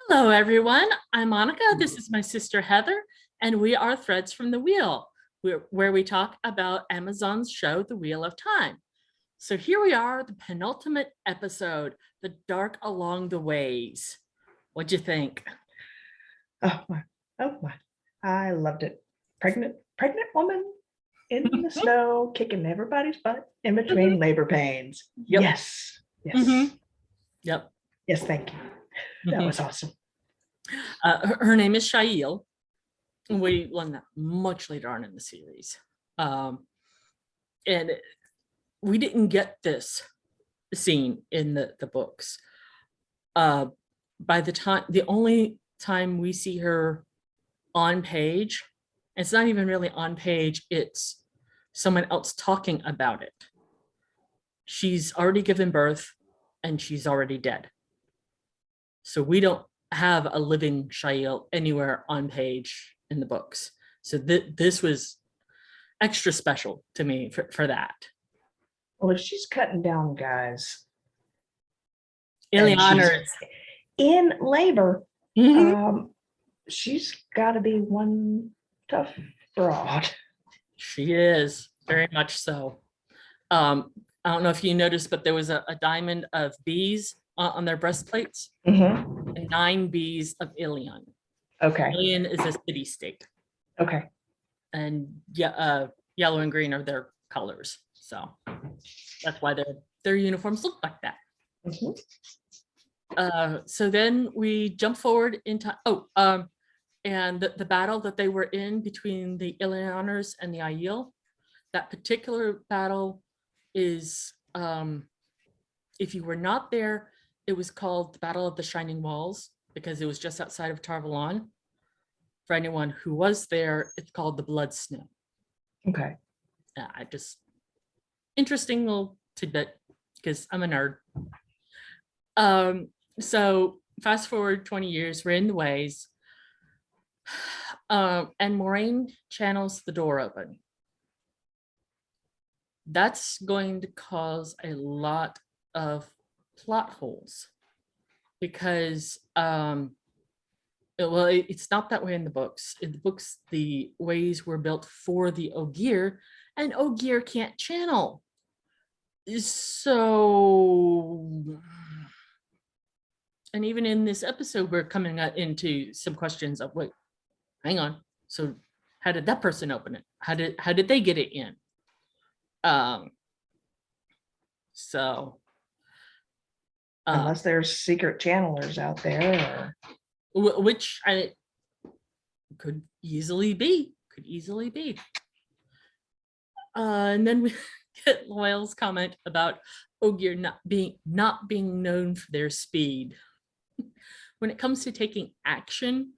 Hello, everyone. I'm Monica. This is my sister Heather, and we are Threads from the Wheel, where we talk about Amazon's show, The Wheel of Time. So here we are, the penultimate episode, The Dark Along the Ways. What'd you think? Oh my, oh my. I loved it. Pregnant woman in the snow, kicking everybody's butt in between labor pains. Yep. Yes. Yes. Yep. Yes, thank you. That was awesome. Her name is Shail. We learn that much later on in the series. And we didn't get this scene in the books. By the time, the only time we see her on page, it's not even really on page, it's someone else talking about it. She's already given birth and she's already dead. So we don't have a living Shail anywhere on page in the books. So this was extra special to me for that. Well, if she's cutting down guys Ileana is in labor, she's got to be one tough broad. She is, very much so. I don't know if you noticed, but there was a diamond of bees on their breastplates, and 9 bees of Ilion. Okay. Ilion is a city state. Okay. And yellow and green are their colors. So that's why their uniforms look like that. So then we jump forward into, and the battle that they were in between the Ilioners and the Aiel, that particular battle is, if you were not there, it was called the Battle of the Shining Walls because it was just outside of Tarvalon. For anyone who was there, it's called the Blood Snow. Okay. Interesting little tidbit because I'm a nerd. So fast forward 20 years, we're in the ways, and Moraine channels the door open. That's going to cause a lot of plot holes because it's not that way in the books. In the books, the ways were built for the Ogier, and Ogier can't channel. So, and even in this episode, we're coming into some questions of, wait, hang on. So how did that person open it? How did they get it in? Unless there's secret channelers out there, or which I could easily be. And then we get Loyal's comment about Ogier not being known for their speed. When it comes to taking action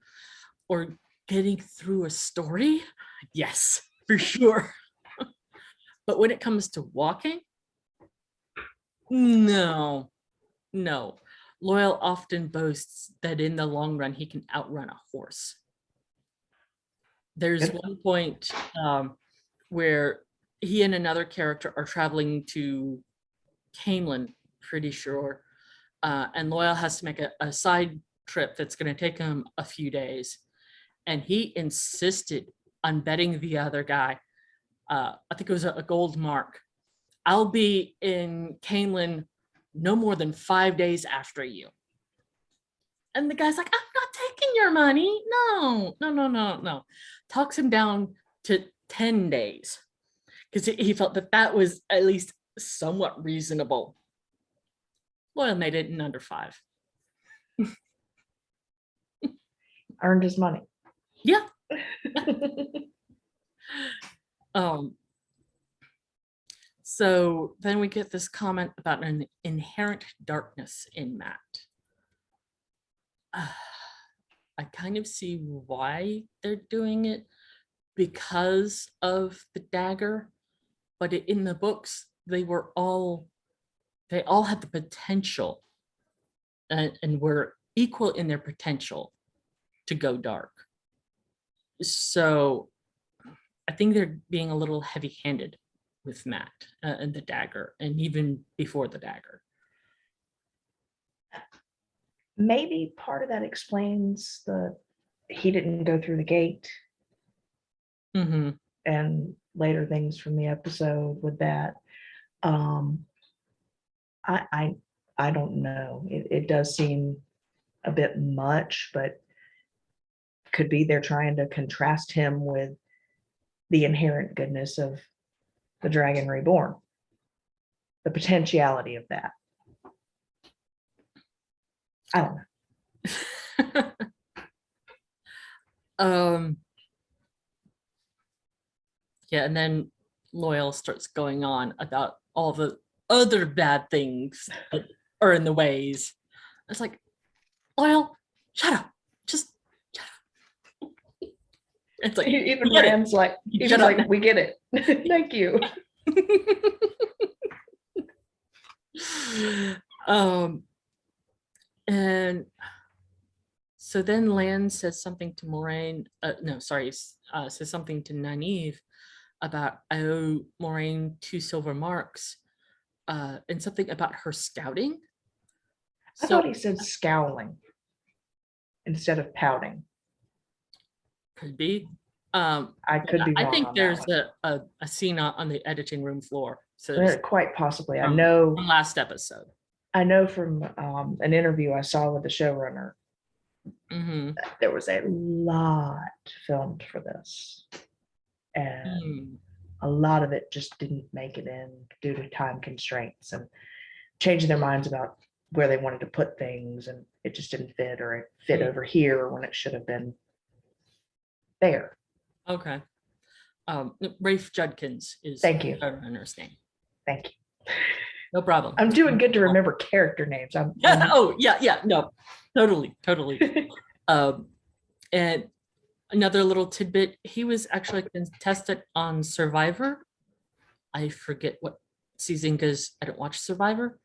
or getting through a story, yes, for sure. But when it comes to walking, no. Loyal often boasts that in the long run, he can outrun a horse. There's one point where he and another character are traveling to Camelin, pretty sure, and Loyal has to make a side trip that's going to take him a few days. And he insisted on betting the other guy, I think it was a gold mark, I'll be in Camelin no more than 5 days after you. And the guy's like, I'm not taking your money. No. Talks him down to 10 days because he felt that was at least somewhat reasonable. Loyal made it in under 5. Earned his money. Yeah. So then we get this comment about an inherent darkness in Matt. I kind of see why they're doing it because of the dagger, but in the books, they all had the potential and were equal in their potential to go dark. So I think they're being a little heavy-handed with Matt and the dagger, and even before the dagger. maybe part of that explains he didn't go through the gate Mhm. and later things from the episode with that. Um, I don't know. It does seem a bit much, but could be they're trying to contrast him with the inherent goodness of the Dragon Reborn, the potentiality of that. I don't know. Um, yeah, and then Loyal starts going on about all the other bad things that are in the ways. It's like, Loyal, shut up. Just shut up. It's like, Even we get it. Rand's like, You he shut was up like, we get it. Thank you. um, and so then Lan says something to Moraine, no, sorry, says something to Nynaeve about, I owe Moraine 2 silver marks, and something about her scouting. I So thought he said scowling instead of pouting. could be. I But could be I wrong think on that there's one. a scene on the editing room floor. So it's Quite possibly. from last episode. I know from an interview I saw with the showrunner, Mm-hmm. there was a lot filmed for this. And Mm. a lot of it just didn't make it in due to time constraints and changing their minds about where they wanted to put things, and it just didn't fit, or it fit over here when it should have been there. Okay. Rafe Judkins is Thank you. the showrunner's name. Thank you. No problem. I'm doing good to remember character names. Oh, yeah, no, totally. And another little tidbit, he was actually contestant on Survivor. I forget what season because I don't watch Survivor,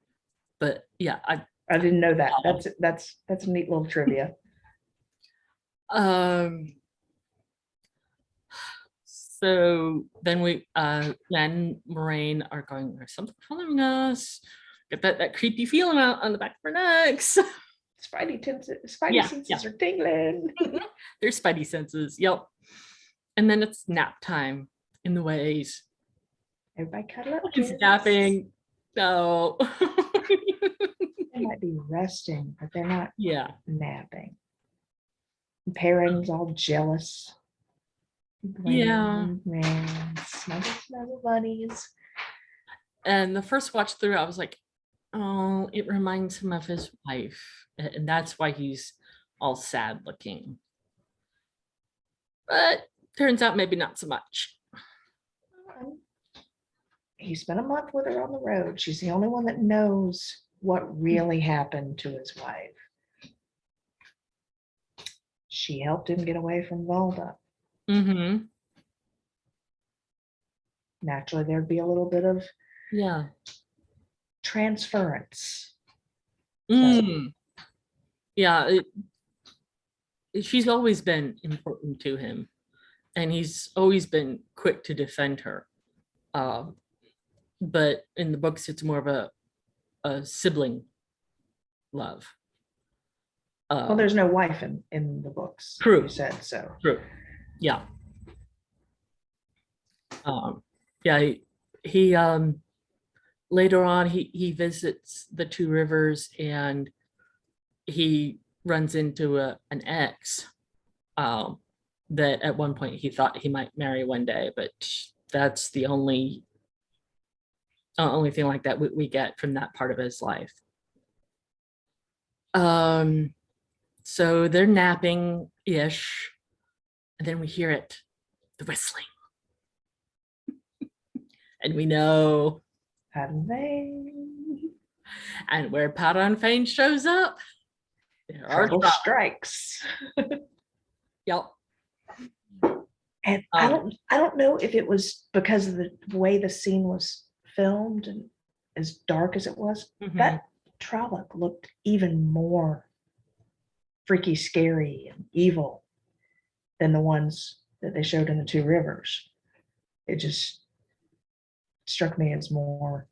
but yeah, I didn't know that. That's a neat little trivia. So then Len Moraine are going, there's something following us. Get that creepy feeling out on the back of her necks. Spidey Yeah, senses are tingling. Their spidey senses. Yep. And then it's nap time in the ways. Everybody cuddle up. He's napping. No. They might be resting, but they're not Yeah. napping. Perrin's all jealous. Yeah. Snuggle bunnies. And the first watch through, I was like, oh, it reminds him of his wife. And that's why he's all sad looking. But turns out maybe not so much. He spent a month with her on the road. She's the only one that knows what really happened to his wife. She helped him get away from Valda. Mm-hmm. Naturally, there'd be a little bit of transference. Mm. Yeah, she's always been important to him, and he's always been quick to defend her. But in the books, it's more of a sibling love. Well, there's no wife in the books. True. You said so. True. Yeah. Yeah. He later on he visits the 2 rivers and he runs into an ex that at one point he thought he might marry one day, but that's the only thing like that we get from that part of his life. So they're napping ish, and then we hear it, the whistling, and we know. And where Paran Fane shows up, there are trouble strikes. Yep. And I don't know if it was because of the way the scene was filmed and as dark as it was. Mm-hmm. That Trolloc looked even more freaky, scary, and evil than the ones that they showed in the 2 rivers. It just struck me as more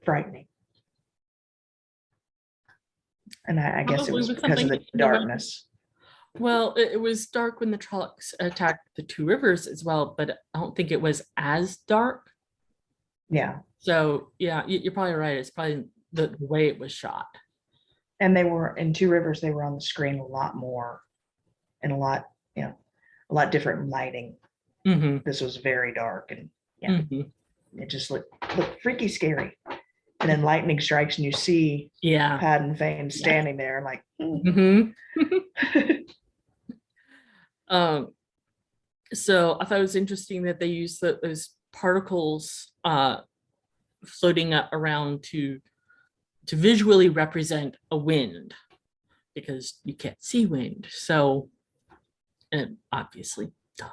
frightening. And I guess it Probably was was because of something the in the weather. darkness. Well, it was dark when the Trollocs attacked the two rivers as well, but I don't think it was as dark. Yeah. So yeah, you're probably right. It's probably the way it was shot. And they were in Two Rivers, they were on the screen a lot more and a lot different lighting. Hmm. This was very dark and Hmm. it just looked freaky scary. And then lightning strikes and you see Yeah. Pat and Fane Yeah. standing there like, Hmm. Um, so I thought it was interesting that they used those particles floating around to visually represent a wind because you can't see wind. So, and obviously, duh.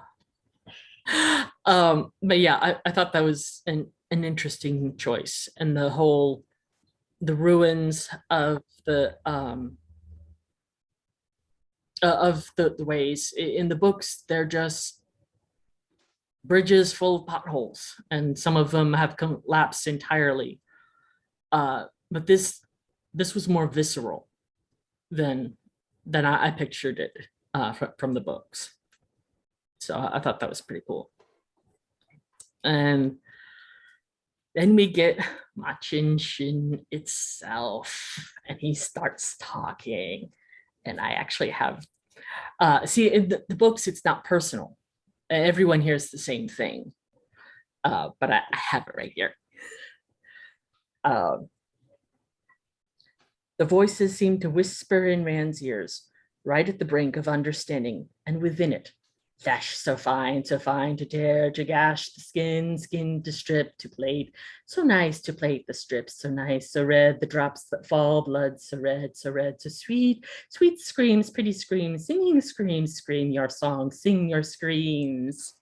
But yeah, I thought that was an interesting choice, and the ruins of the ways in the books, they're just bridges full of potholes, and some of them have collapsed entirely. But this was more visceral than I pictured it from the books. So I thought that was pretty cool. And then we get Machin Shin itself, and he starts talking. And I actually have see in the books, it's not personal. Everyone hears the same thing, but I have it right here. Um, the voices seem to whisper in Rand's ears, right at the brink of understanding, and within it, flesh so fine to tear, to gash the skin, skin to strip, to plate, so nice to plate the strips, so nice, so red, the drops that fall, blood so red, so red, so sweet, sweet screams, pretty screams, singing screams, scream your song, sing your screams.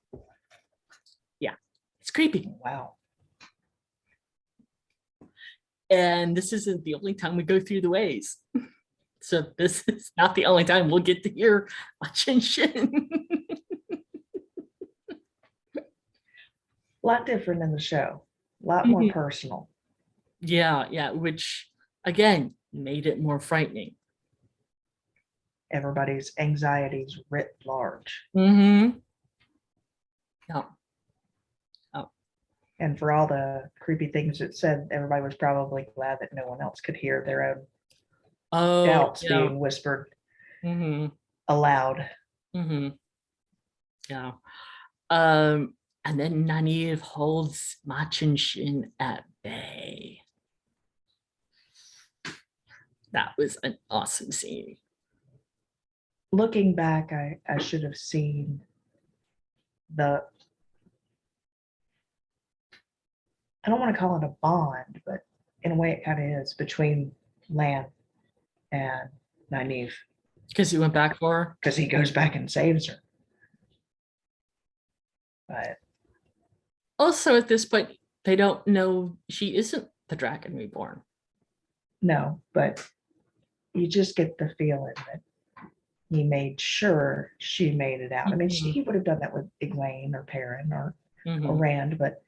Yeah, it's creepy. wow. And this isn't the only time we go through the ways. So this is not the only time we'll get to hear Chin Shin. A lot different in the show, a lot more personal. Yeah, which again made it more frightening. Everybody's anxieties writ large. Mm-hmm. Yeah. Oh. And for all the creepy things it said, everybody was probably glad that no one else could hear their own doubts Yeah. being whispered Mm-hmm. aloud. Mm-hmm. Yeah. Um, and then Nynaeve holds Machin Shin at bay. That was an awesome scene. Looking back, I should have seen the, I don't want to call it a bond, but in a way it kind of is between Lan and Nynaeve Because he went back for her. because he goes back and saves her. But Also, at this point, they don't know she isn't the Dragon Reborn. no, but you just get the feeling that he made sure she made it out. I mean, Mhm. he would have done that with Egwene or Perrin or Mhm. Rand, but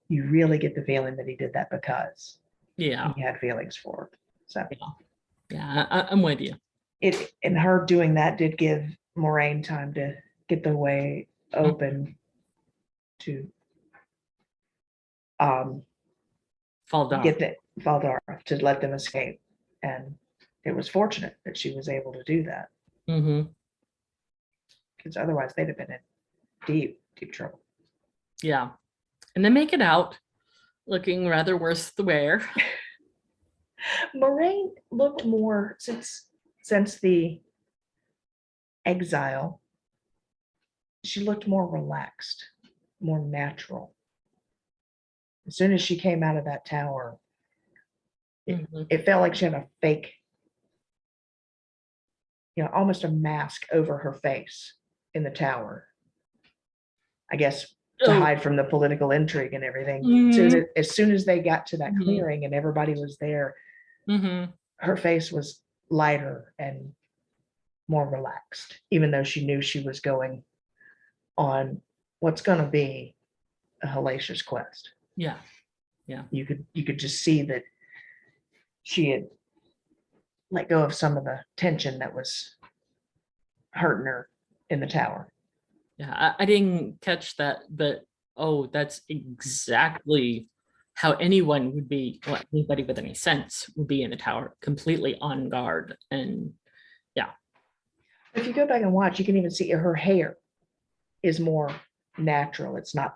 you really get the feeling that he did that because Yeah, he had feelings for her. So yeah, I'm with you. it, and her doing that did give Moraine time to get the way open to Fall down. get the Valdar to let them escape. And it was fortunate that she was able to do that Mm-hmm. because otherwise they'd have been in deep, deep trouble. Yeah, and they make it out, looking rather worse the wear. Moraine looked more since the exile. She looked more relaxed, more natural. As soon as she came out of that tower, Mhm. it felt like she had a fake, almost a mask over her face in the tower. I guess to Oh, hide from the political intrigue and everything. mhm. As soon as they got to that Mhm. clearing and everybody was there, Mhm. her face was lighter and more relaxed, even though she knew she was going on what's going to be a hellacious quest. Yeah, yeah. You could just see that she had let go of some of the tension that was hurting her in the tower. Yeah, I didn't catch that, but oh, that's exactly how anyone would be, well, anybody with any sense would be in the tower, completely on guard. And yeah, If you go back and watch, you can even see her hair is more natural. It's not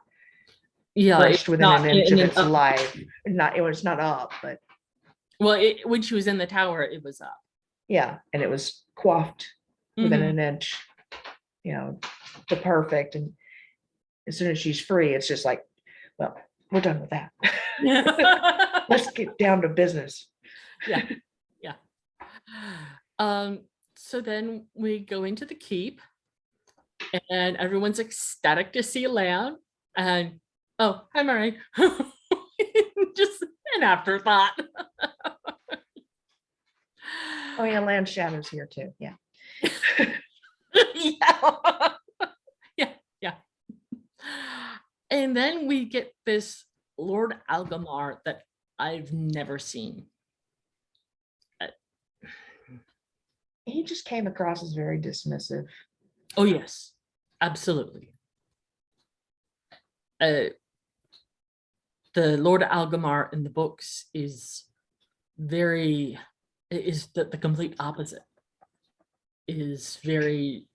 yeah, it's brushed within not an inch of its up. life. Not it was not up, but Well, when she was in the tower, it was up. yeah, and it was coiffed within Mhm. an inch, you know, the perfect. And as soon as she's free, it's just like, well, we're done with that. Let's get down to business. Yeah, yeah. Um, so then we go into the keep, and everyone's ecstatic to see Leon. And oh, hi, Murray. Just an afterthought. Oh yeah, Land Shadow's here too. Yeah. Yeah. Yeah, yeah. And then we get this Lord Algamar that I've never seen. Uh, He just came across as very dismissive. oh, yes, absolutely. Uh, the Lord Algamar in the books is the complete opposite. Is very,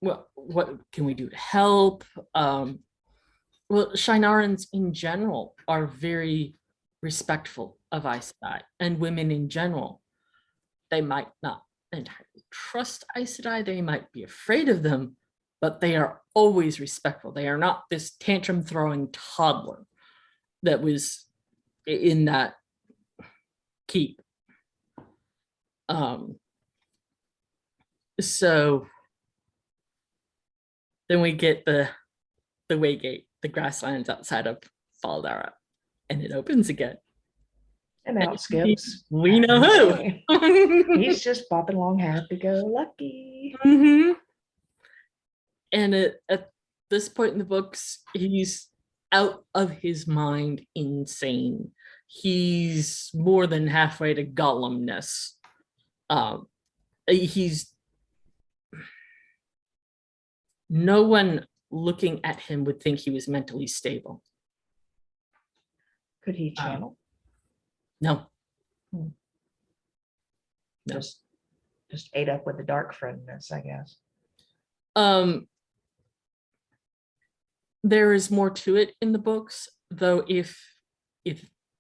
well, what can we do to help? Well, Shinarans in general are very respectful of Aes Sedai, and women in general. They might not entirely trust Aes Sedai, they might be afraid of them, but they are always respectful. They are not this tantrum throwing toddler that was in that keep. Um, so then we get the waygate, the grasslands outside of Faldara, and it opens again. And out skips. We know who. He's just popping along happy go lucky. Mhm. And at this point in the books, he's out of his mind insane. He's more than halfway to Gollumness. He's no one looking at him would think he was mentally stable. Could he channel? No, Hmm. No. Just ate up with the dark friendness, I guess. There is more to it in the books, though. If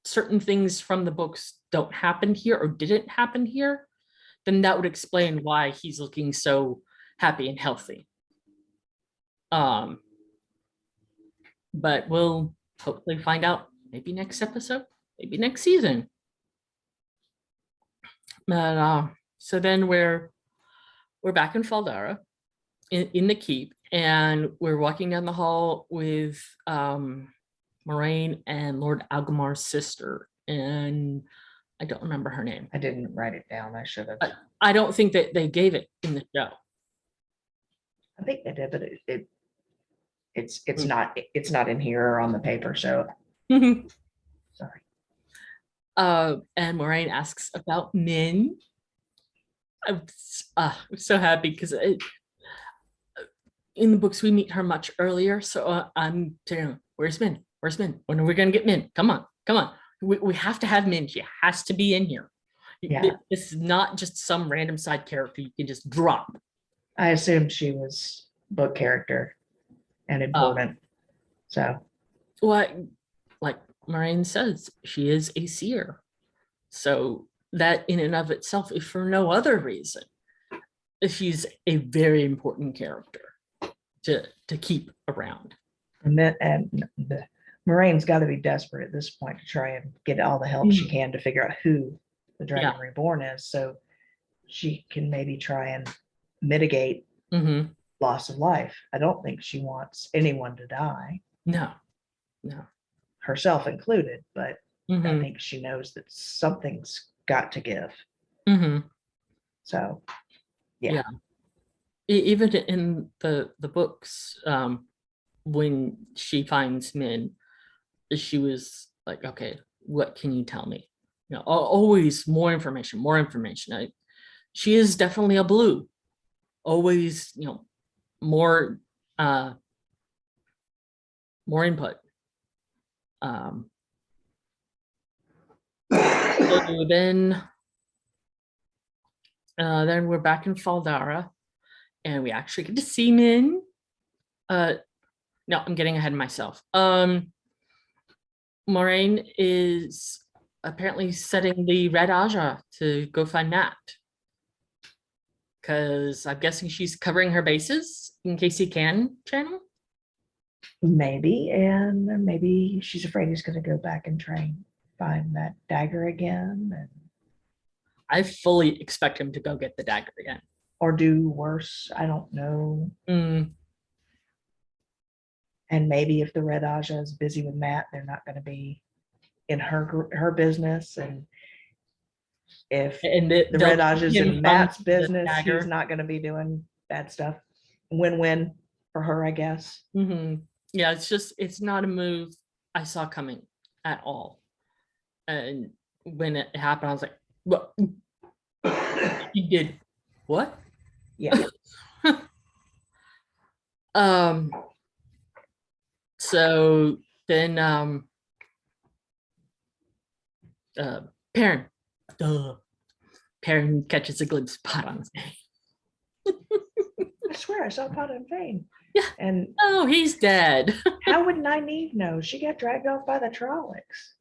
certain things from the books don't happen here or didn't happen here, then that would explain why he's looking so happy and healthy. But we'll hopefully find out maybe next episode, maybe next season. But so then we're back in Faldara in the keep, and we're walking down the hall with Moraine and Lord Algamar's sister, and I don't remember her name. I didn't write it down. I should have. I don't think that they gave it in the show. I think they did, but it's not in here or on the paper. So sorry. And Moraine asks about Min. I'm so happy because in the books we meet her much earlier. So I'm saying, where's Min? Where's Min? When are we gonna get Min? Come on, come on. We have to have Min. She has to be in here. Yeah. This is not just some random side character you can just drop. I assumed she was book character and important. So What, like Moraine says, she is a seer. So that in and of itself, if for no other reason, she's a very important character to keep around. and the Moraine's got to be desperate at this point to try and get all the help she can to figure out who the Dragon Reborn is, so she can maybe try and mitigate loss of life. I don't think she wants anyone to die. No, herself included, but I think she knows that something's got to give. So yeah. Even in the books, when she finds Min, she was like, okay, what can you tell me? always more information, more information. She is definitely a blue. Always, more uh more input. Um so then we're back in Faldara, and we actually get to see Min. No, I'm getting ahead of myself. Moraine is apparently setting the Red Aja to go find Matt, because I'm guessing she's covering her bases in case he can channel. Maybe, and maybe she's afraid he's going to go back and try and find that dagger again, I fully expect him to go get the dagger again. or do worse. I don't know. Mm, And maybe if the Red Aja is busy with Matt, they're not going to be in her business. And if and the they'll Red Aja's him in from Matt's the business, he's dagger. not going to be doing bad stuff. Win-win for her, I guess. Yeah, it's not a move I saw coming at all. And when it happened, I was like, what? He did what? Yeah. So then Perrin, duh. Perrin catches a glimpse of Pot on his name. I swear I saw Pot and Fane. Yeah. And Oh, he's dead. how would Nynaeve know? She got dragged off by the Trollocs.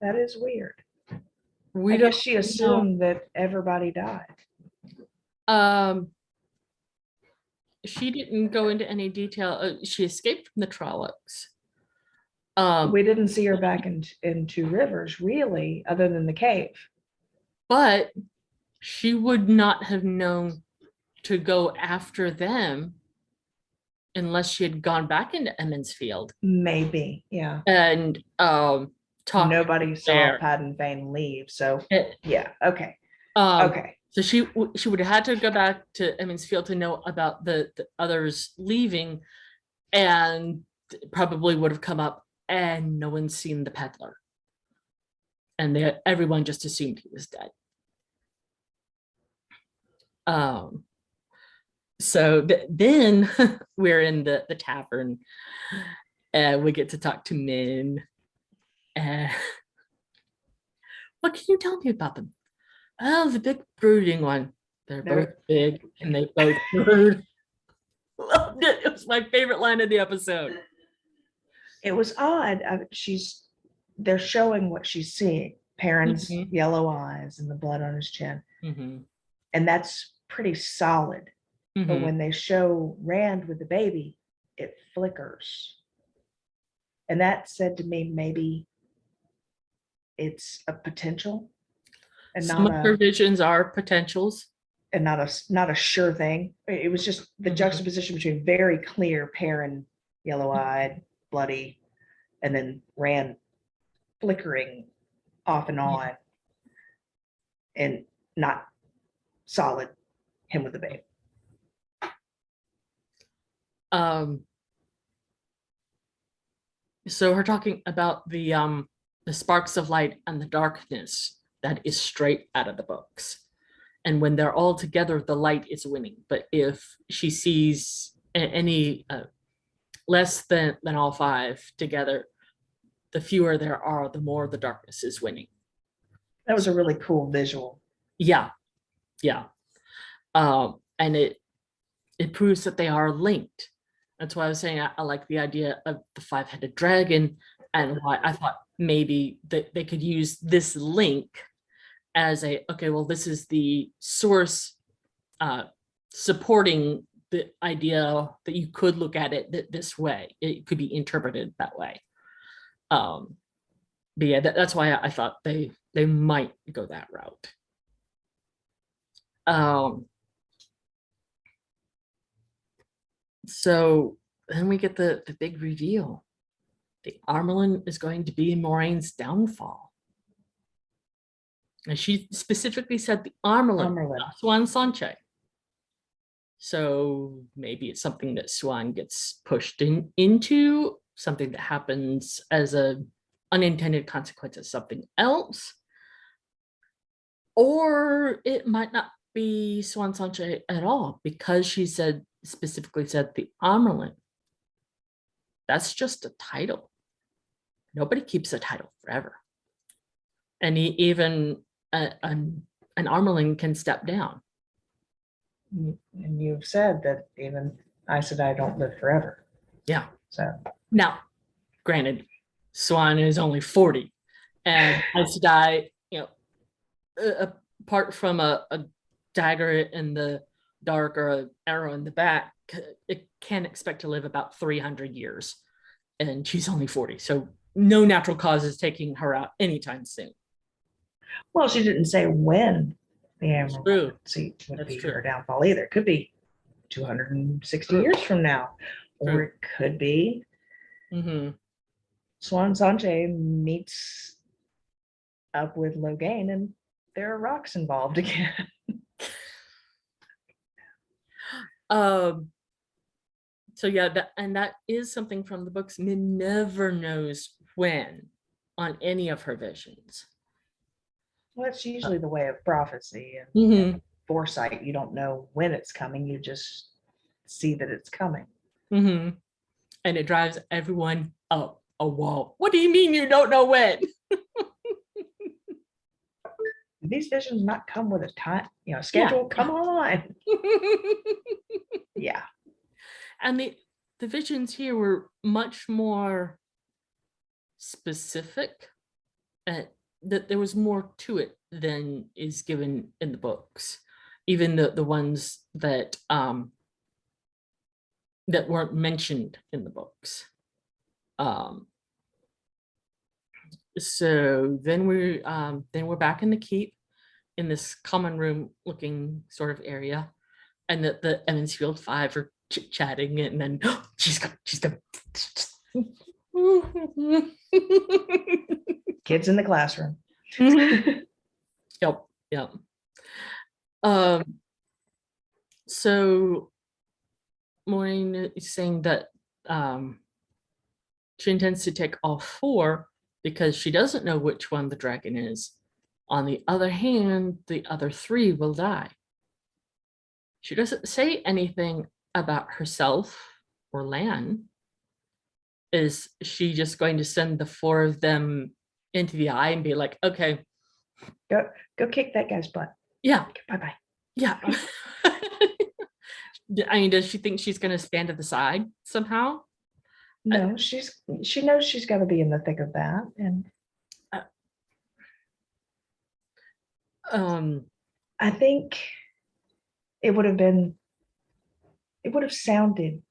That is weird. We I don't guess she know. assumed that everybody died. She didn't go into any detail. She escaped from the Trollocs. We didn't see her back in Two Rivers, really, other than the cave. But she would not have known to go after them unless she had gone back into Emmons Field Maybe, yeah. and talked Nobody saw there. Pat and Fane leave, so It- yeah, okay. Okay. So she would have had to go back to Emmons Field to know about the others leaving, and probably would have come up and no one's seen the peddler. And everyone just assumed he was dead. So then we're in the tavern, and we get to talk to Min. What can you tell me about them? Oh, the big brooding one. They're both big and they both brood. Loved it. It was my favorite line of the episode. It was odd. They're showing what she's seeing. Perrin's yellow eyes and the blood on his chin. And that's pretty solid. But when they show Rand with the baby, it flickers. And that said to me, maybe it's a potential and Some of her visions are potentials. And not a sure thing. It was just the juxtaposition between very clear Perrin, yellow-eyed, bloody, and then Rand flickering off and on, and not solid, him with the babe. So her talking about the sparks of light and the darkness, that is straight out of the books. And when they're all together, the light is winning. But if she sees any less than all five together, the fewer there are, the more the darkness is winning. That was a really cool visual. Yeah. And it proves that they are linked. That's why I was saying I like the idea of the five-headed dragon, and why I thought maybe that they could use this link as this is the source supporting the idea that you could look at it this way. It could be interpreted that way. But yeah, that's why I thought they might go that route. So then we get the big reveal. The Armelin is going to be Moraine's downfall. And she specifically said the Armelin, not Swan Sanche. So maybe it's something that Swan gets pushed into, something that happens as a unintended consequences, something else. Or it might not be Swan Sanche at all, because she specifically said the Amerlin. That's just a title. Nobody keeps a title forever. And even an Amerlin can step down. And you've said that even Aes Sedai don't live forever. Yeah. So now, granted, Swan is only 40, and Aes Sedai, apart from a dagger in the dark or an arrow in the back, it can expect to live about 300 years, and she's only 40. So no natural cause is taking her out anytime soon. well, she didn't say when the Amerlin seat would That's be true. her downfall either. It could be 260 True. years from now, or True. it could be Swan Sanche meets up with Logain and there are rocks involved again. So yeah, that is something from the books. Min never knows when on any of her visions. Well, that's usually the way of prophecy and Mm-hmm. foresight. You don't know when it's coming, you just see that it's coming. Mm-hmm. And it drives everyone up a wall. What do you mean you don't know when? These visions not come with a time, schedule. Yeah. Come on. Yeah. And the visions here were much more specific, that there was more to it than is given in the books, even the ones that that weren't mentioned in the books. So then we're back in the keep, in this common room looking sort of area, and the Emmonsfield Five are chit-chatting, and then she's gonna kids in the classroom. Yep. So Maureen is saying that she intends to take all four because she doesn't know which one the dragon is. On the other hand, the other three will die. She doesn't say anything about herself or Lan. Is she just going to send the four of them into the eye and be like, okay, go kick that guy's butt? Yeah. Bye-bye. Yeah. I mean, does she think she's going to stand to the side somehow? No, she knows she's got to be in the thick of that. And I think it would have sounded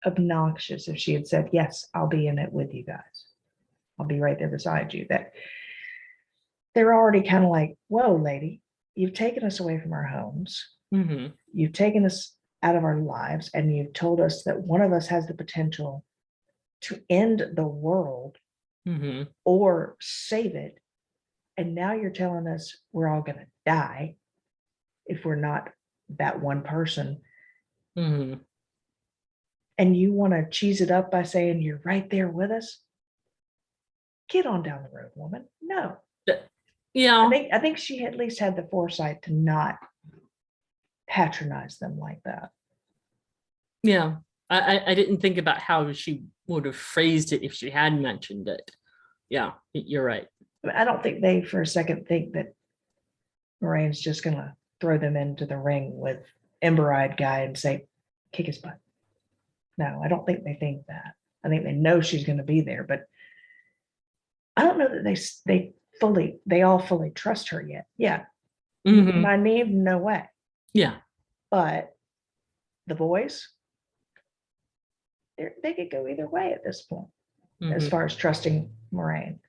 obnoxious if she had said, yes, I'll be in it with you guys. I'll be right there beside you. That they're already kind of like, whoa, lady, you've taken us away from our homes. Mm-hmm. You've taken us out of our lives, and you've told us that one of us has the potential to end the world or save it. And now you're telling us we're all going to die if we're not that one person. Mm-hmm. And you want to cheese it up by saying you're right there with us? Get on down the road, woman. No. Yeah. I think she at least had the foresight to not patronize them like that. Yeah. I didn't think about how she would have phrased it if she had mentioned it. Yeah, you're right. I don't think they for a second think that Moiraine's just going to throw them into the ring with Ember-eyed guy and say, kick his butt. No, I don't think they think that. I think they know she's going to be there, but I don't know that they all fully trust her yet. Yeah. Mm-hmm. Nynaeve, no way. Yeah. But the boys, they could go either way at this point, as far as trusting Moiraine.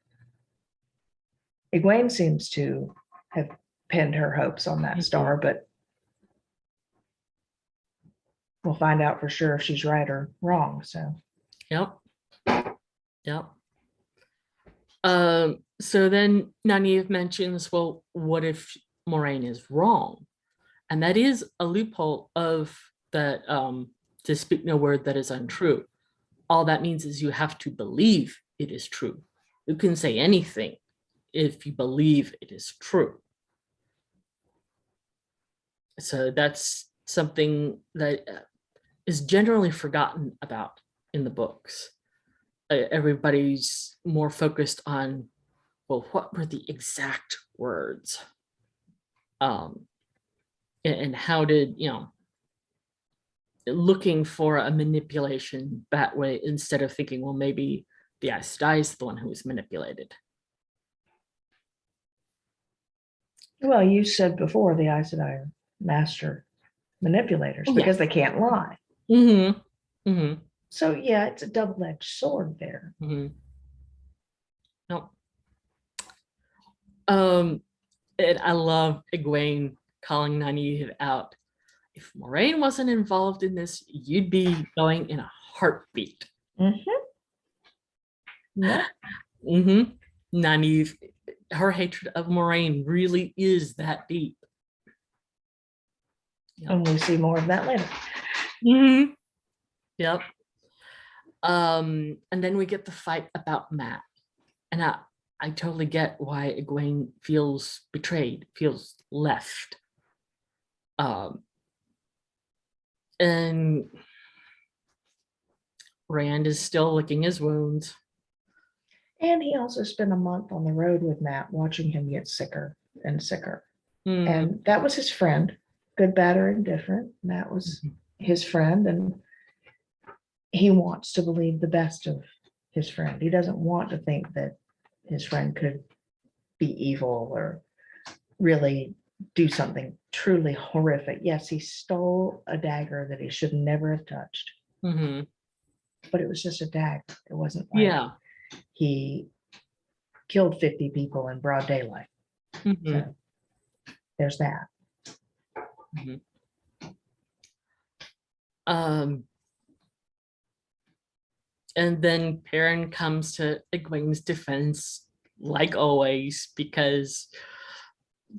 Egwene seems to have pinned her hopes on that star, but we'll find out for sure if she's right or wrong. So, yep. So then Nynaeve mentions, well, what if Moiraine is wrong? And that is a loophole of that, to speak no word that is untrue. All that means is you have to believe it is true. You can say anything if you believe it is true. So that's something that is generally forgotten about in the books. Everybody's more focused on, well, what were the exact words? And how did, looking for a manipulation that way instead of thinking, well, maybe the Aes Sedai is the one who was manipulated. Well, you said before the Aes Sedai are master manipulators Oh, yeah. because they can't lie. Mm-hmm. Mm-hmm. So yeah, it's a double-edged sword there. Mm-hmm. No. And I love Egwene calling Nynaeve out. If Moraine wasn't involved in this, you'd be going in a heartbeat. Mm-hmm. Yeah. Mm-hmm. Nynaeve, her hatred of Moraine really is that deep. Yep. And we see more of that later. Mm-hmm. Yep. And then we get the fight about Matt. And I totally get why Egwene feels betrayed, feels left. And Rand is still licking his wounds. And he also spent a month on the road with Matt, watching him get sicker and sicker. Mm-hmm. And that was his friend, good, bad, or indifferent. Matt was his friend, and he wants to believe the best of his friend. He doesn't want to think that his friend could be evil or really do something truly horrific. Yes, he stole a dagger that he should never have touched, Mm-hmm. but it was just a dagger. It wasn't like Yeah. he killed 50 people in broad daylight. Mm-hmm. So there's that. Mm-hmm. And then Perrin comes to Egwene's defense, like always, because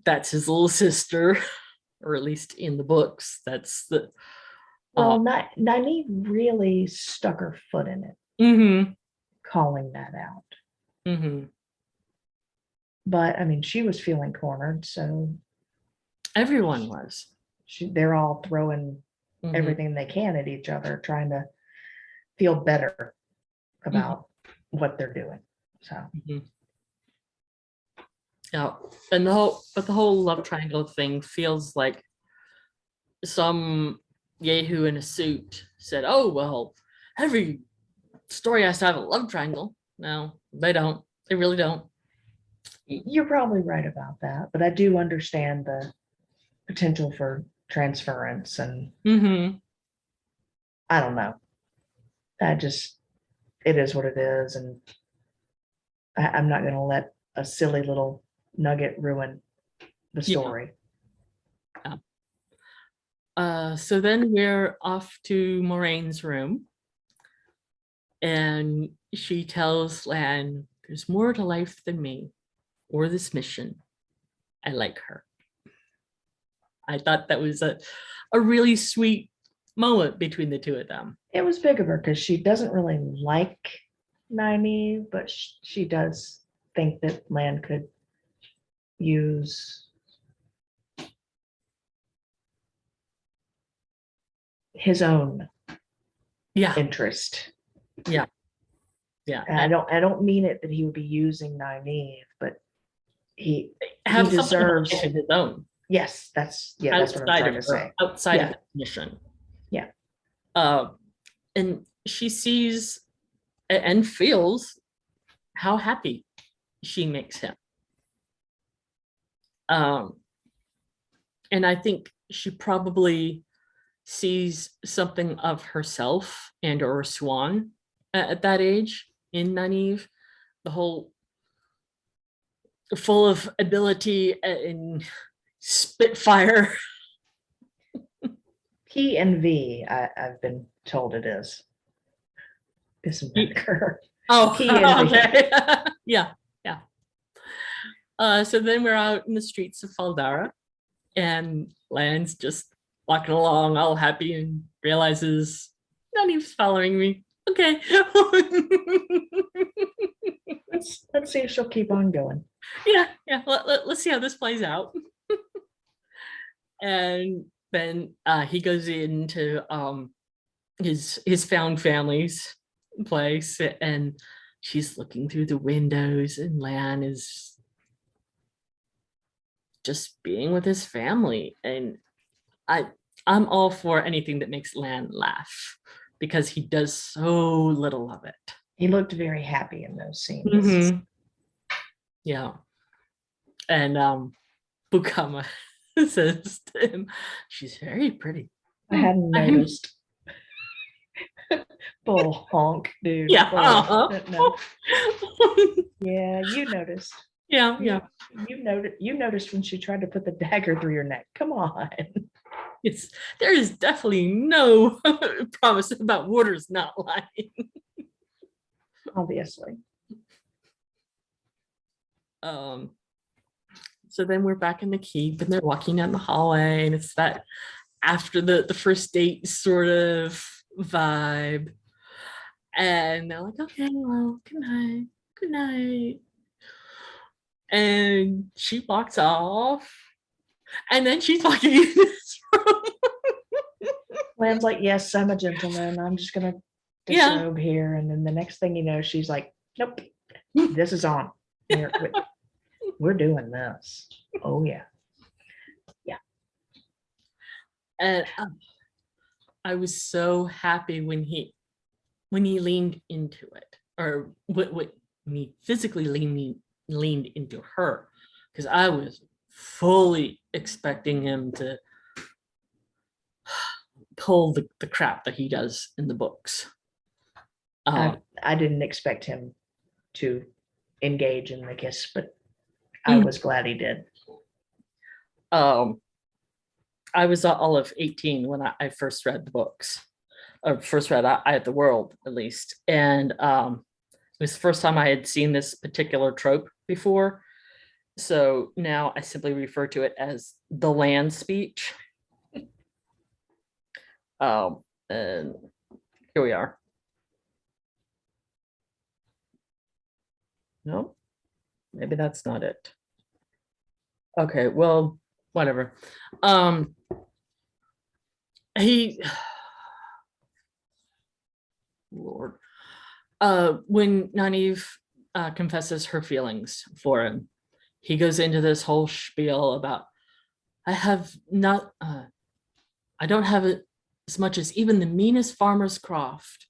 that's his little sister, or at least in the books. That's the. Well, Nynaeve really stuck her foot in it, Mm-hmm. calling that out. Mm-hmm. But I mean, she was feeling cornered, so Everyone was. they're all throwing Mm-hmm. everything they can at each other, trying to feel better about what they're doing. So Mm-hmm. Yeah, and the whole love triangle thing feels like some yahoo in a suit said, "Oh well, every story has to have a love triangle." No, they don't. They really don't. you're probably right about that, but I do understand the potential for transference, and Mm-hmm. I don't know. It is what it is, and I'm not going to let a silly little nugget ruin the Yeah. story. So then we're off to Moraine's room, and she tells Lan, "There's more to life than me or this mission. I like her." I thought that was a really sweet moment between the two of them. It was big of her because she doesn't really like Nynaeve, but she does think that Lan could use his own Yeah, interest. yeah. And I don't mean it that he would be using Nynaeve, but he Have something deserves. of his own. Yes, that's what I'm trying to say. Outside Yeah. of the mission. Yeah. And she sees and feels how happy she makes him. And I think she probably sees something of herself and or Swan at that age in Nynaeve. The whole full of ability and spitfire. P and V, I've been told it is. Piss and vinegar. Oh, P and V. okay. Yeah, yeah. So then we're out in the streets of Faldara, and Lan's just walking along all happy and realizes Nynaeve's following me. Okay. Let's see if she'll keep on going. Yeah, yeah. Let's see how this plays out. And then he goes into his found family's place, and she's looking through the windows, and Lan is just being with his family. And I I'm all for anything that makes Lan laugh because he does so little of it. He looked very happy in those scenes. Mhm. Yeah. And Bukama says to him, she's very pretty. I hadn't noticed. Bull honk, dude. Yeah. Bull. No. Yeah, you noticed. Yeah, yeah. You noticed when she tried to put the dagger through your neck. Come on. There is definitely no promise about Waters not lying. Obviously. So then we're back in the keep, and they're walking down the hallway, and it's that after the first date sort of vibe. And they're like, okay, well, good night, good night. And she walks off, and then she's walking in this room. Lan's like, yes, I'm a gentleman. I'm just gonna Yeah. disrobe here. And then the next thing you know, she's like, nope, this is on. We're doing this. Oh yeah. And I was so happy when he leaned into it, or when he physically leaned into her, because I was fully expecting him to pull the crap that he does in the books. I didn't expect him to engage in the kiss, but I was glad he did. I was all of 18 when I first read the books, or first read Eye of the World, at least. And it was the first time I had seen this particular trope before. So now I simply refer to it as the Lan speech. And here we are. No, maybe that's not it. Okay, well, whatever. He Lord. When Nynaeve confesses her feelings for him, he goes into this whole spiel about, I don't have it as much as even the meanest farmer's croft.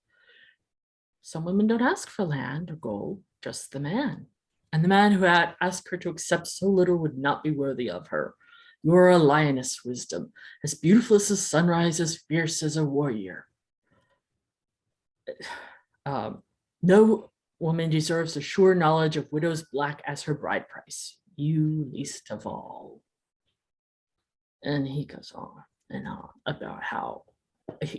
Some women don't ask for land or gold, just the man. And the man who had asked her to accept so little would not be worthy of her. You are a lioness, Wisdom, as beautiful as the sunrise, as fierce as a warrior. No woman deserves a sure knowledge of widow's black as her bride price. You least of all. And he goes on and on about how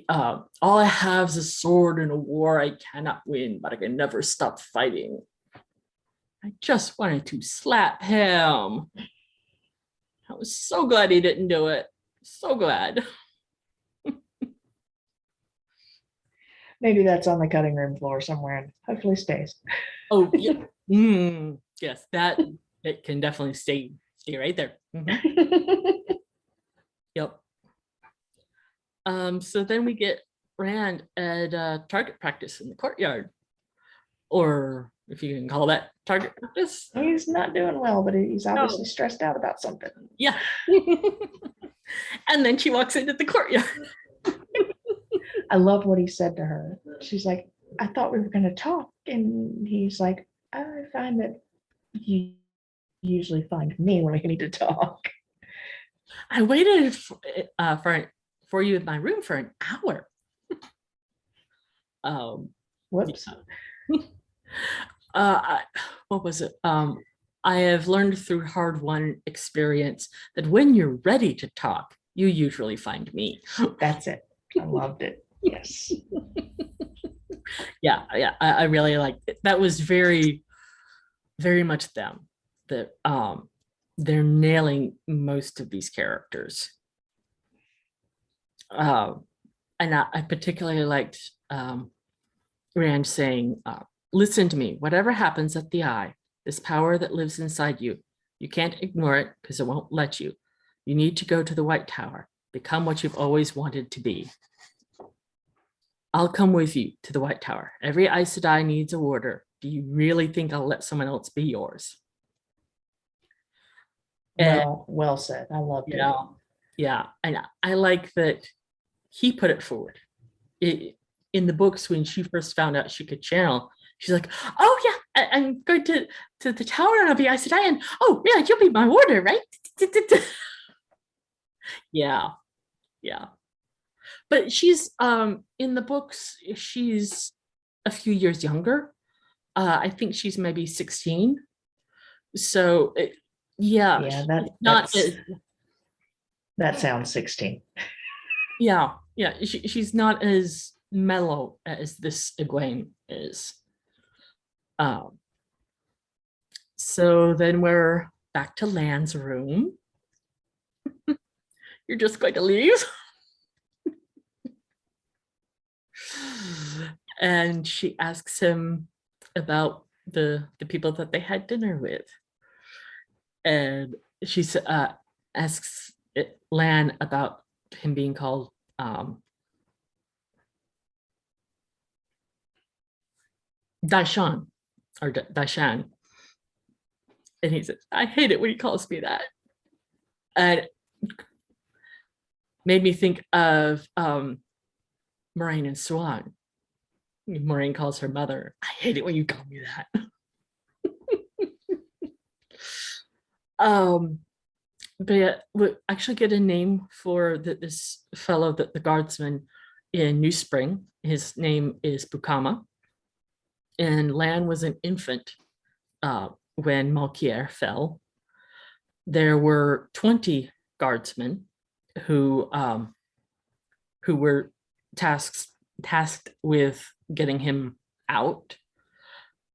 all I have is a sword in a war I cannot win, but I can never stop fighting. I just wanted to slap him. I was so glad he didn't do it. So glad. Maybe that's on the cutting room floor somewhere and hopefully stays. Oh, yeah. Yes, that it can definitely stay right there. Yep. So then we get Rand at target practice in the courtyard, or if you can call that target practice. He's not doing well, but he's obviously stressed out about something. Yeah. And then she walks into the courtyard. I love what he said to her. She's like, I thought we were going to talk. And he's like, I find that you usually find me when we need to talk. I waited for you in my room for an hour. Whoops. What was it? I have learned through hard-won experience that when you're ready to talk, you usually find me. That's it. I loved it. Yes. Yeah, I really liked it. That was very, very much them. That they're nailing most of these characters. And I particularly liked Rand saying, listen to me, whatever happens at the eye, this power that lives inside you, you can't ignore it because it won't let you. You need to go to the White Tower, become what you've always wanted to be. I'll come with you to the White Tower. Every Aes Sedai needs a warder. Do you really think I'll let someone else be yours? And Well said. I loved it. yeah, and I like that he put it forward. In the books, when she first found out she could channel, she's like, "Oh yeah, I'm going to the tower and I'll be Aes Sedai, and oh yeah, you'll be my warder, right?" Yeah, yeah. But she's in the books, she's a few years younger. I think she's maybe 16. So yeah, Yeah, she's not as, that sounds 16. yeah, yeah, she's not as mellow as this Egwene is. Um, so then we're back to Lan's room. You're just going to leave? And she asks him about the people that they had dinner with. And she asks Lan about him being called Daishan or Daishan. And he says, I hate it when he calls me that. And made me think of Moraine and Swan. Moraine calls her mother, I hate it when you call me that. But yeah, we actually get a name for this fellow, the guardsman in New Spring. His name is Bukama. And Lan was an infant when Malkier fell. There were 20 guardsmen who were tasked with getting him out.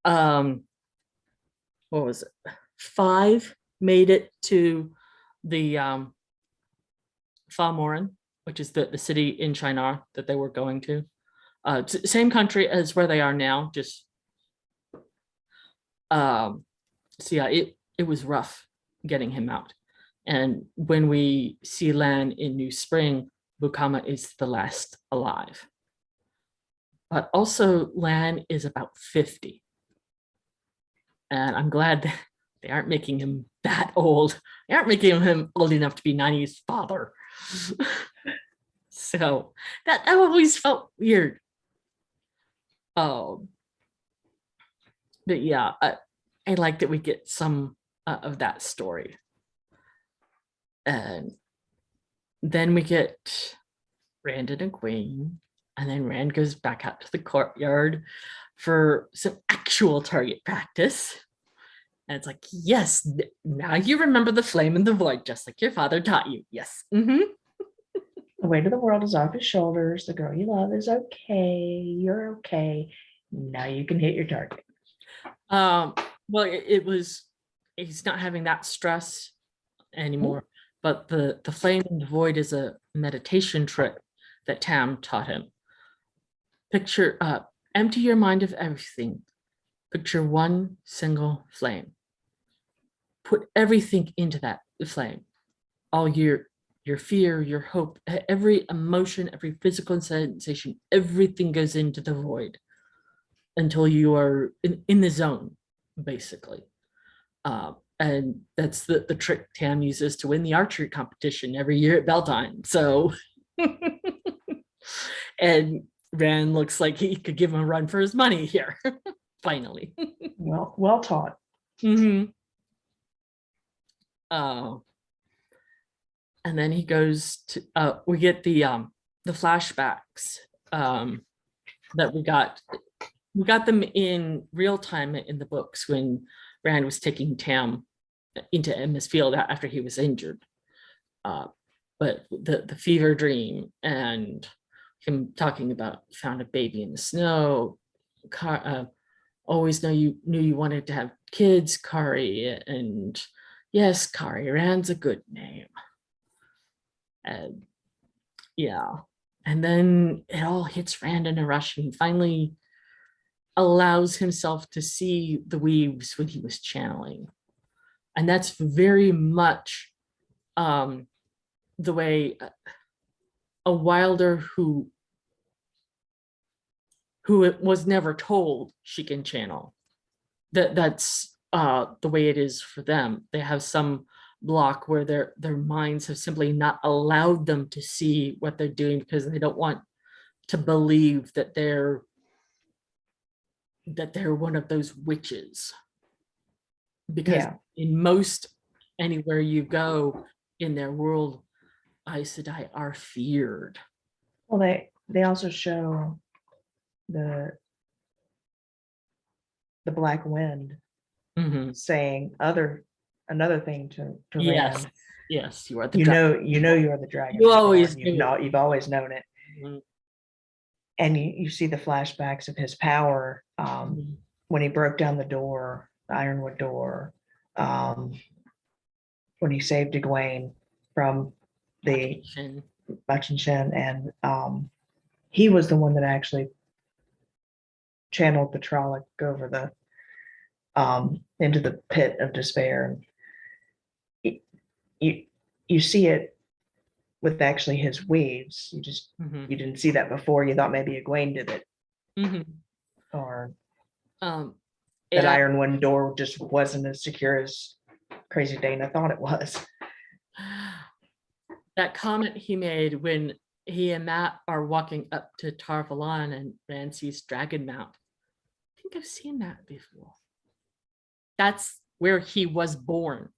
What was it? 5 made it to the Falmoran, which is the city in Shinar that they were going to. Same country as where they are now, just so yeah, it was rough getting him out. And when we see Lan in New Spring, Bukama is the last alive. But also Lan is about 50. And I'm glad that they aren't making him that old. They aren't making him old enough to be 90's father. So that always felt weird. But yeah, I like that we get some of that story. And then we get Rand and Egwene, and then Rand goes back out to the courtyard for some actual target practice. And it's like, yes, now you remember the flame in the void, just like your father taught you. Yes. Mm-hmm. The weight of the world is off his shoulders. The girl you love is okay. You're okay. Now you can hit your target. Well, it was, he's not having that stress anymore, but the flame in the void is a meditation trick that Tam taught him. Picture, empty your mind of everything. Picture one single flame. Put everything into that flame. All your fear, your hope, every emotion, every physical sensation, everything goes into the void until you are in the zone, basically. And that's the trick Tam uses to win the archery competition every year at Beltane. So, and Rand looks like he could give him a run for his money here, finally. Well taught. Mm-hmm. And then he goes to we get the flashbacks that we got them in real time in the books when Rand was taking Tam into Emma's field after he was injured. But the fever dream and him talking about found a baby in the snow, always knew you wanted to have kids, Kari, and yes, Kari, Rand's a good name. And yeah, and then it all hits Rand in a rush, and he finally allows himself to see the weaves when he was channeling. And that's very much the way a Wilder who it was never told she can channel. That's the way it is for them. They have some block where their minds have simply not allowed them to see what they're doing because they don't want to believe that they're one of those witches. Because Yeah. in most anywhere you go in their world, Aes Sedai are feared. Well, they also show the Black Wind Mhm. saying another thing to Yes, Rand. yes, you are the You dragon. know, you are the dragon. You Reborn. always knew. You've always known it. Mhm. And you see the flashbacks of his power Mhm. when he broke down the door, the ironwood door, when he saved Egwene from the Action. Machin Shen, and he was the one that actually channeled the Trolloc over the into the pit of despair. And you you see it with actually his weaves. Mhm. You didn't see that before. You thought maybe Egwene did it, Mhm. or Um, that and ironwood door just wasn't as secure as Crazy Dana thought it was. that comment he made when he and Matt are walking up to Tar Valon and Rand sees Dragon Mount. I think I've seen that before. That's where he was born.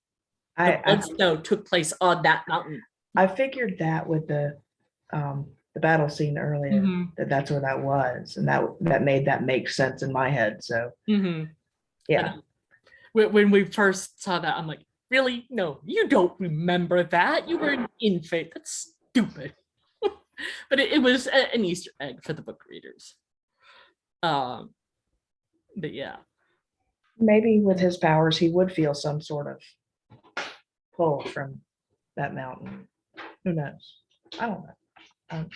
The I Bloodstone took place on that mountain. I figured that with the battle scene earlier, Mhm. that's where that was, and that made that make sense in my head. So Mhm. yeah, And when we first saw that, I'm like, really? No, you don't remember that. You were an infant. That's stupid. But it was an Easter egg for the book readers. Um, but yeah. maybe with his powers, he would feel some sort of pull from that mountain. Who knows? I don't know. I'm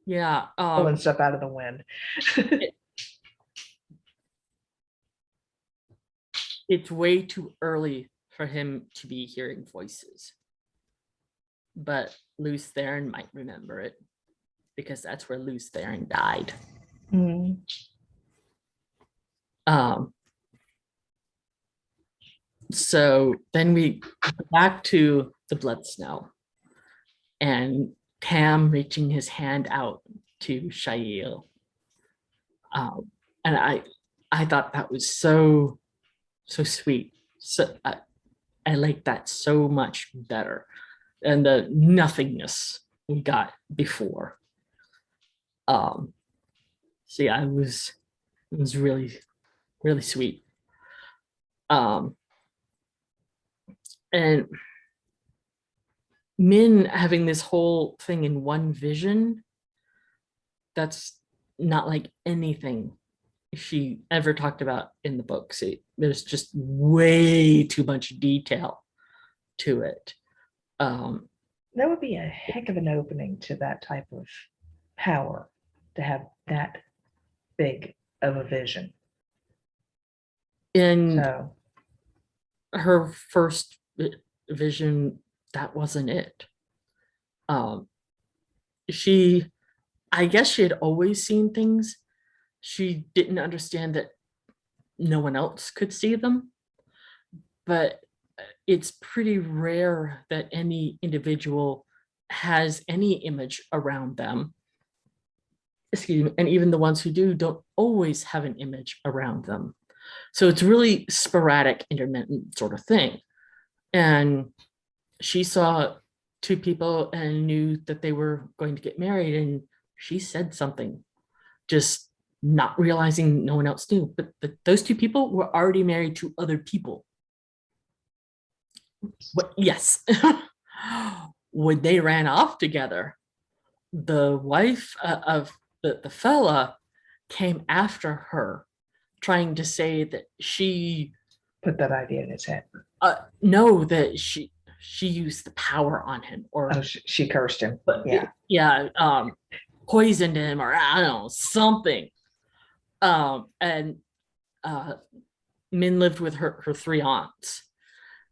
Yeah. pulling stuff out of the wind. It's way too early for him to be hearing voices. But Luce Theron might remember it because that's where Luce Theron died. Mm. Um, so then we go back to the blood snow and Tam reaching his hand out to Shail. And I thought that was so sweet. So I like that so much better than the nothingness we got before. Um, so yeah, it was really sweet. Um, and Min having this whole thing in one vision, that's not like anything she ever talked about in the books. There's just way too much detail to it. Um, That would be a heck of an opening to that type of power, to have that big of a vision. in So her first vision, that wasn't it. Um, she, I guess she had always seen things. She didn't understand that no one else could see them, but it's pretty rare that any individual has any image around them. Excuse me, and even the ones who do don't always have an image around them. So it's really sporadic, intermittent sort of thing. And she saw two people and knew that they were going to get married, and she said something, just not realizing no one else knew. But those two people were already married to other people. What? Yes. When they ran off together, the wife of the fella came after her, trying to say that she put that idea in his head. know that she used the power on him, or Oh, she cursed him. but Yeah. yeah, poisoned him, or I don't know, something. And uh, Min lived with her three aunts,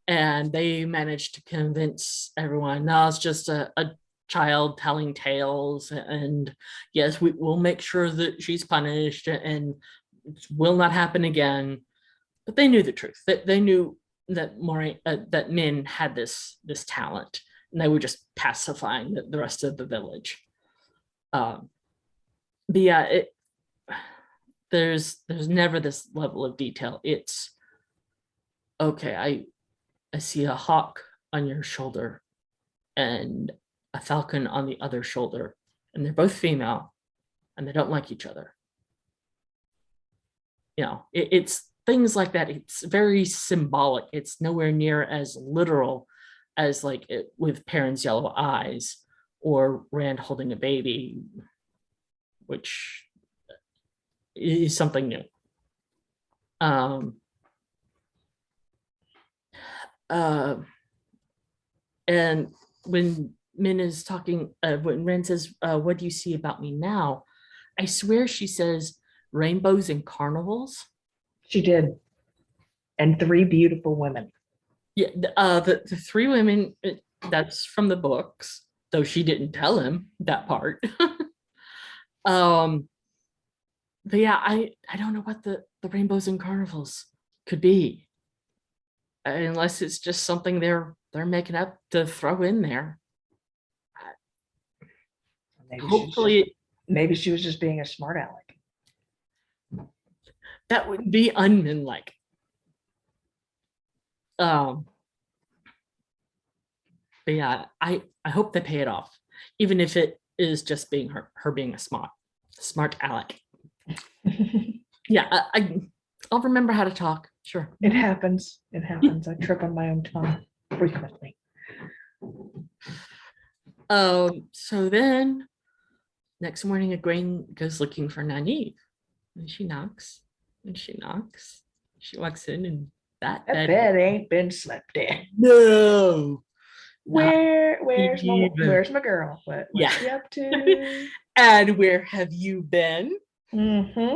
and they managed to convince everyone, no, it's just a child telling tales, and yes, we will make sure that she's punished and it will not happen again. But they knew the truth. That they knew that that Min had this talent, and they were just pacifying the rest of the village. Um, but yeah, there's never this level of detail. It's okay. I see a hawk on your shoulder and a falcon on the other shoulder, and they're both female, and they don't like each other. It's things like that. It's very symbolic. It's nowhere near as literal as like with Perrin's yellow eyes or Rand holding a baby, which is something new. Um, uh, and when Min is talking, when Rand says, "What do you see about me now?" I swear she says rainbows and carnivals. She did. And three beautiful women. Yeah, the three women, that's from the books, though she didn't tell him that part. um, but yeah, I don't know what the rainbows and carnivals could be, unless it's just something they're making up to throw in there. Maybe Hopefully, maybe she was just being a smart aleck. that would be unmin-like. Um, but yeah, I hope they pay it off, even if it is just being her being a smart aleck. Yeah, I'll remember how to talk. Sure. It happens. It happens. I trip on my own tongue frequently. So then next morning, Egwene goes looking for Nynaeve, and she knocks, and she knocks. She walks in, and that That bed. bed ain't been slept in. No. Where's even. my girl? What's Yeah. she up to? And where have you been? Mm-hmm.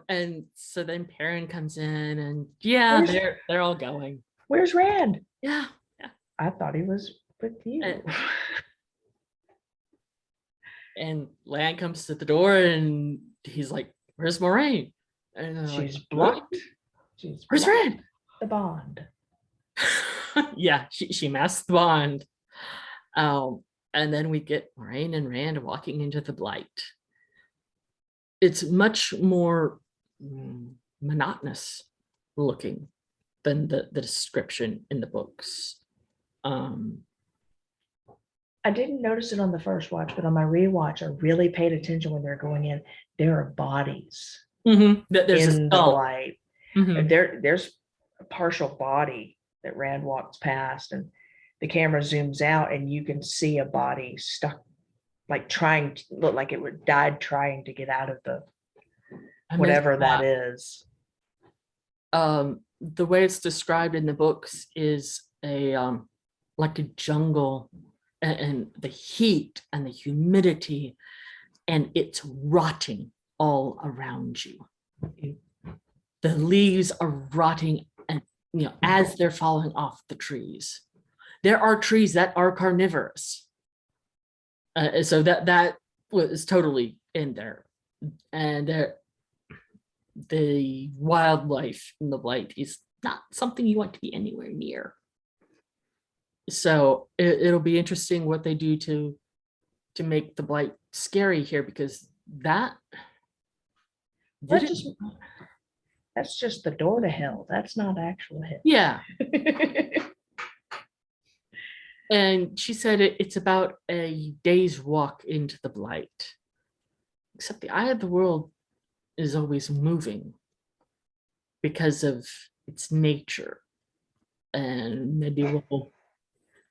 And so then Perrin comes in, and yeah, they're all going. Where's Rand? Yeah, yeah. I thought he was with you. And Lan comes to the door, and he's like, "Where's Moraine?" And they're She's like, blocked. She's "Where's blocked Rand?" the bond. Yeah, she masked the bond. And then we get Moraine and Rand walking into the Blight. It's much more monotonous looking than the description in the books. I didn't notice it on the first watch, but on my rewatch, I really paid attention when they're going in. There are bodies There's in the Blight. Mm-hmm. There's a partial body that Rand walks past, and the camera zooms out, and you can see a body stuck, like trying to look like it would died trying to get out of the whatever that is. The way it's described in the books is a like a jungle, and the heat and the humidity, and it's rotting all around you. The leaves are rotting, and as they're falling off the trees. There are trees that are carnivorous, so that was totally in there, and the wildlife in the Blight is not something you want to be anywhere near. So it'll be interesting what they do to make the Blight scary here, because that's just the door to hell. That's not actual hell. Yeah. And she said it's about a day's walk into the Blight, except the eye of the world is always moving because of its nature, and maybe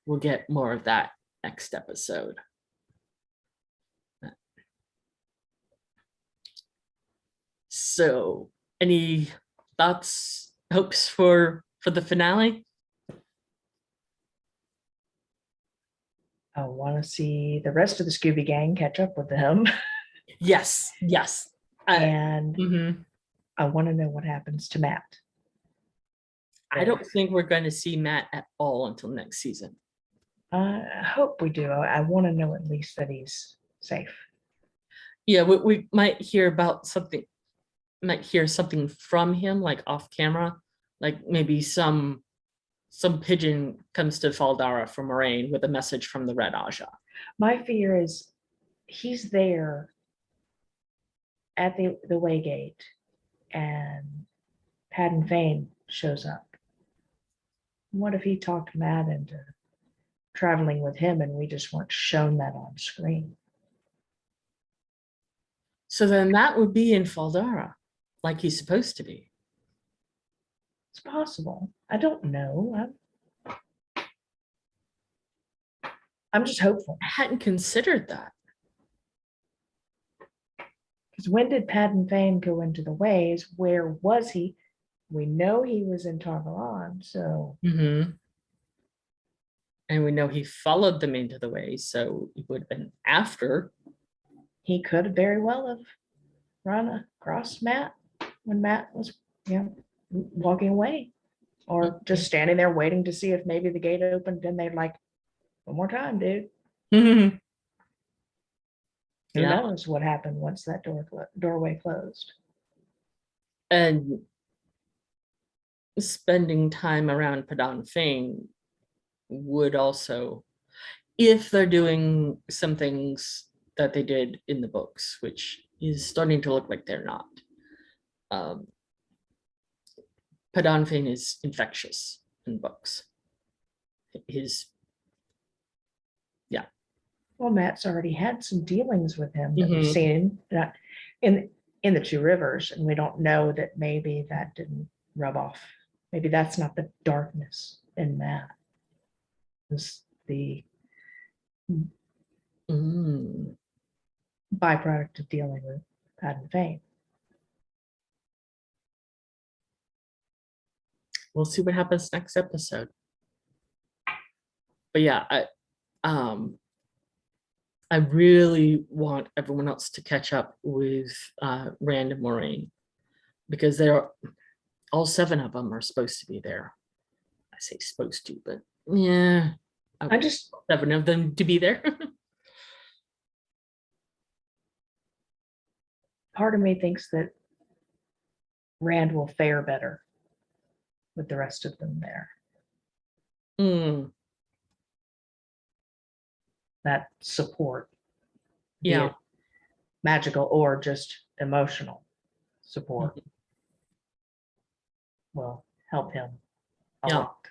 we'll get more of that next episode. So, any thoughts, hopes for the finale? I want to see the rest of the Scooby Gang catch up with him, Yes, yes. and Mhm. I want to know what happens to Matt. I don't think we're going to see Matt at all until next season. I hope we do. I want to know at least that he's safe. Yeah, we might hear about something, might hear something from him, like off camera, like maybe some pigeon comes to Faldara from Moraine with a message from the Red Aja. My fear is he's there at the Waygate, and Padden Fane shows up. What if he talked Matt into traveling with him and we just weren't shown that on screen? So then that would be in Faldara, like he's supposed to be. It's possible. I don't know. I'm just hopeful. I hadn't considered that. Because when did Padden Fane go into the ways? Where was he? We know he was in Tarvalon, so Mhm. And we know he followed them into the way, so it would have been after. he could very well have run across Matt when Matt was, walking away, or just standing there waiting to see if maybe the gate opened. And they're like, "One more time, dude." Mhm. Who Yeah. knows what happened once that doorway closed? And spending time around Padan Fane would also, if they're doing some things that they did in the books, which is starting to look like they're not. Um, Padan Fane is infectious in books. His, yeah. Well, Matt's already had some dealings with him that we've Mhm. seen that in the Two Rivers, and we don't know that maybe that didn't rub off. Maybe that's not the darkness in Matt. It's the Mm. byproduct of dealing with Padden Fane. We'll see what happens next episode. But yeah, um, I really want everyone else to catch up with Rand and Moraine, because they're all 7 of them are supposed to be there. I say supposed to, but yeah, I I want just 7 of them to be there. Part of me thinks that Rand will fare better with the rest of them there. Mm, That support, be yeah. it magical or just emotional support, Mhm. will help him a Yeah. lot.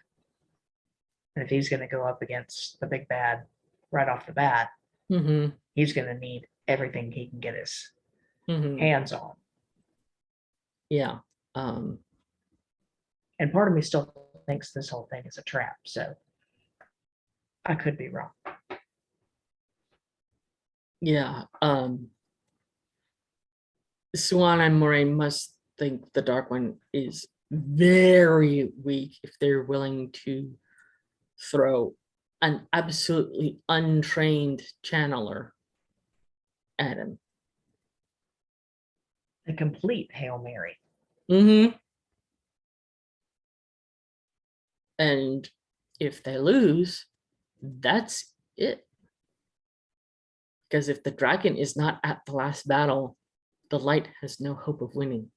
And if he's going to go up against the big bad right off the bat, Hmm. he's going to need everything he can get his Hmm. hands on. Yeah. Um, And part of me still thinks this whole thing is a trap. So I could be wrong. yeah. Swan and Moraine must think the Dark One is very weak if they're willing to throw an absolutely untrained channeler at him. A complete Hail Mary. Hmm. And if they lose, that's it. Because if the dragon is not at the last battle, the light has no hope of winning.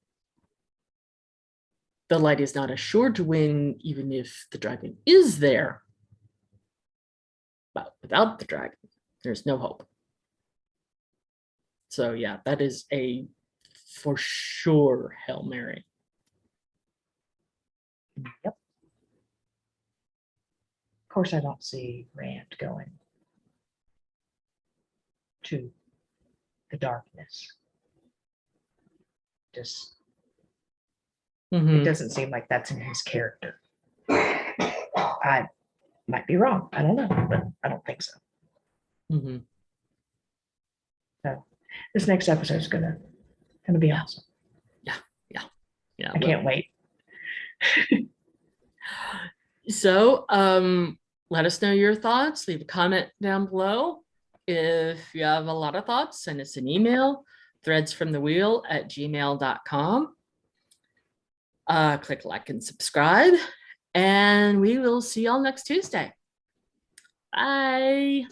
The light is not assured to win, even if the dragon is there. But without the dragon, there's no hope. So yeah, that is a for sure Hail Mary. Yep. Of course, I don't see Rand going to the darkness. Just it doesn't seem like that's in his character. I might be wrong. I don't know, but I don't think so. Mhm. So this next episode is gonna be Yeah. awesome. Yeah, yeah, yeah. I can't wait. So, let us know your thoughts. Leave a comment down below. If you have a lot of thoughts, send us an email, threadsfromthewheel@gmail.com. Click like and subscribe, and we will see y'all next Tuesday. Bye.